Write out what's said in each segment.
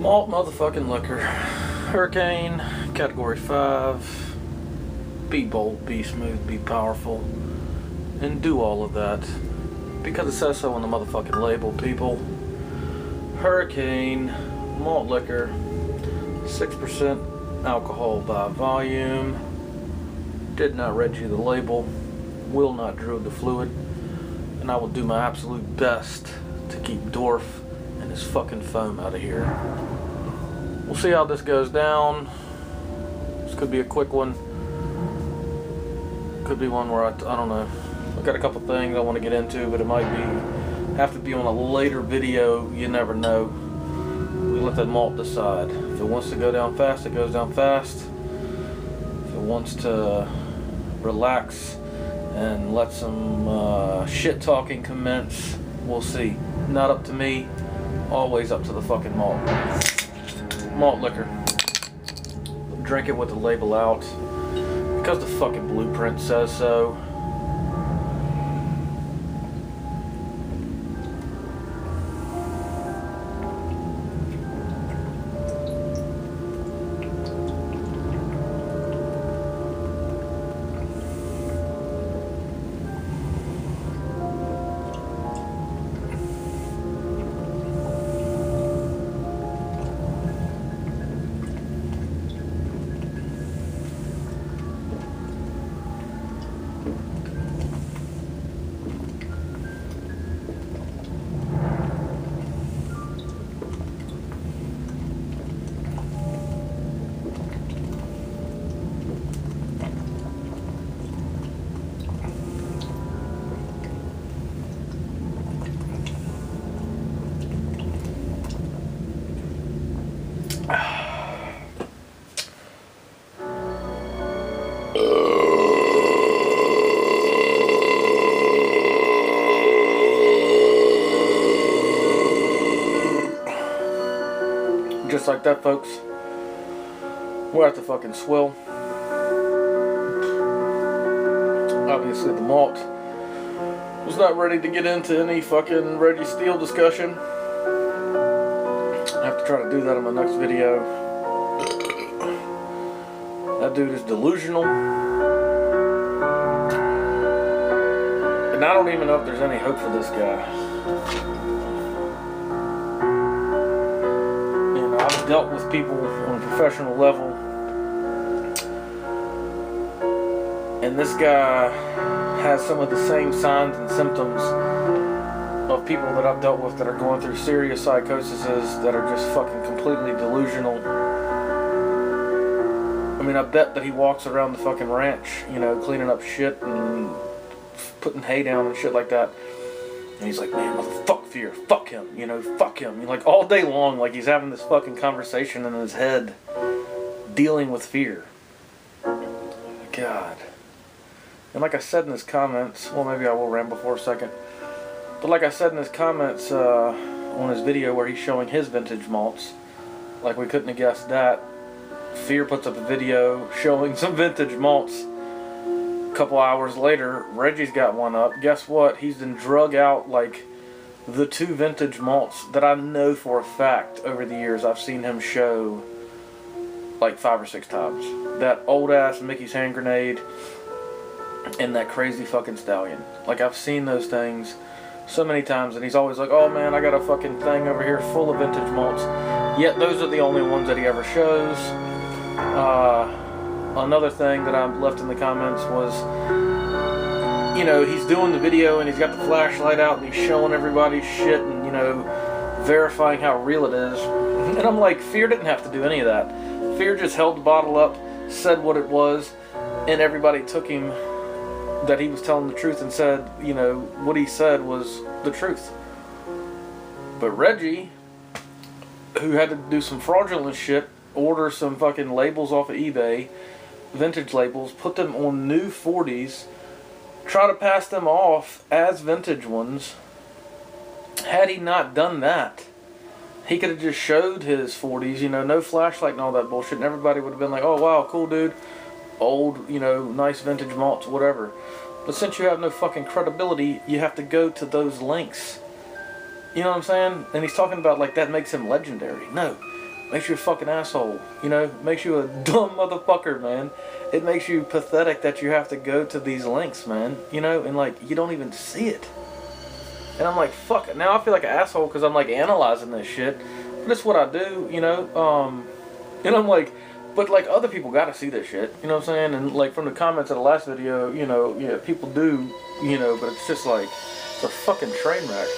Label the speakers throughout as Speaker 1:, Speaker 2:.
Speaker 1: Malt motherfucking liquor. Hurricane, category 5. Be bold, be smooth, be powerful. And do all of that. Because it says so on the motherfucking label, people. Hurricane, malt liquor, 6% alcohol by volume. Did not read you the label. Will not drew the fluid. And I will do my absolute best to keep Dwarf and his fucking foam out of here. We'll see how this goes down. This could be a quick one. Could be one where I don't know. I've got a couple things I want to get into, but it might have to be on a later video. You never know. We let that malt decide. If it wants to go down fast, it goes down fast. If it wants to relax and let some shit talking commence, we'll see. Not up to me. Always up to the fucking malt. Malt liquor. Drink it with the label out because the fucking blueprint says so. Just like that, folks. We're at the fucking swill. Obviously the malt was not ready to get into any fucking Reggie Steele discussion. I have to try to do that in my next video. That dude is delusional. And I don't even know if there's any hope for this guy. I've dealt with people on a professional level, and this guy has some of the same signs and symptoms of people that I've dealt with that are going through serious psychoses that are just fucking completely delusional. I mean, I bet that he walks around the fucking ranch, you know, cleaning up shit and putting hay down and shit like that. And he's like, man, motherfuck fear, fuck him, you know, fuck him. You know, like all day long, like he's having this fucking conversation in his head, dealing with fear. God. And like I said in his comments, well, maybe I will ramble for a second. But like I said in his comments on his video where he's showing his vintage malts, like we couldn't have guessed that. Fear puts up a video showing some vintage malts. Couple hours later, Reggie's got one up. Guess what? He's been drug out like the 2 vintage malts that I know for a fact over the years I've seen him show like 5 or 6 times. That old ass Mickey's Hand Grenade and that crazy fucking Stallion. Like I've seen those things so many times, and he's always like, oh man, I got a fucking thing over here full of vintage malts. Yet those are the only ones that he ever shows. Another thing that I left in the comments was, you know, he's doing the video and he's got the flashlight out and he's showing everybody shit and, you know, verifying how real it is. And I'm like, Fear didn't have to do any of that. Fear just held the bottle up, said what it was, and everybody took him that he was telling the truth and said, you know, what he said was the truth. But Reggie, who had to do some fraudulent shit, order some fucking labels off of eBay, vintage labels, put them on new 40s, try to pass them off as vintage ones. Had he not done that, he could have just showed his 40s, you know, no flashlight and all that bullshit, and everybody would have been like, oh wow, cool dude, old, you know, nice vintage malts, whatever. But since you have no fucking credibility, you have to go to those lengths. You know what I'm saying? And he's talking about like that makes him legendary. No. makes you a fucking asshole. You know, makes you a dumb motherfucker, man. It makes you pathetic that you have to go to these lengths, man. You know, and like, you don't even see it. And I'm like, fuck, now I feel like an asshole because I'm like analyzing this shit. But it's what I do, you know. And I'm like, but like other people gotta see this shit, you know what I'm saying? And like from the comments of the last video, you know, yeah, people do, you know, but it's just like, it's a fucking train wreck.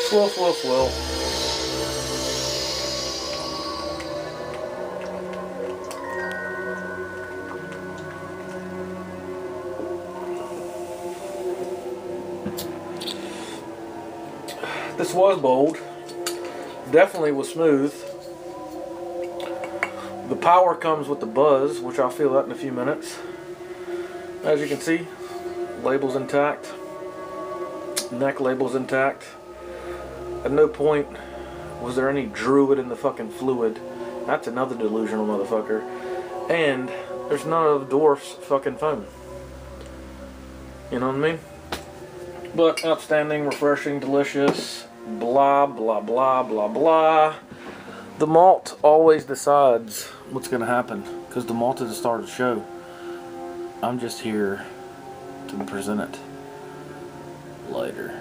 Speaker 1: Swill, swill, swill. This was bold. Definitely was smooth. The power comes with the buzz, which I'll feel that in a few minutes. As you can see, label's intact. Neck label's intact. At no point was there any druid in the fucking fluid. That's another delusional motherfucker. And there's none of Dwarf's fucking foam. You know what I mean? But outstanding, refreshing, delicious. Blah, blah, blah, blah, blah. The malt always decides what's going to happen, because the malt is the star of the show. I'm just here to present it later.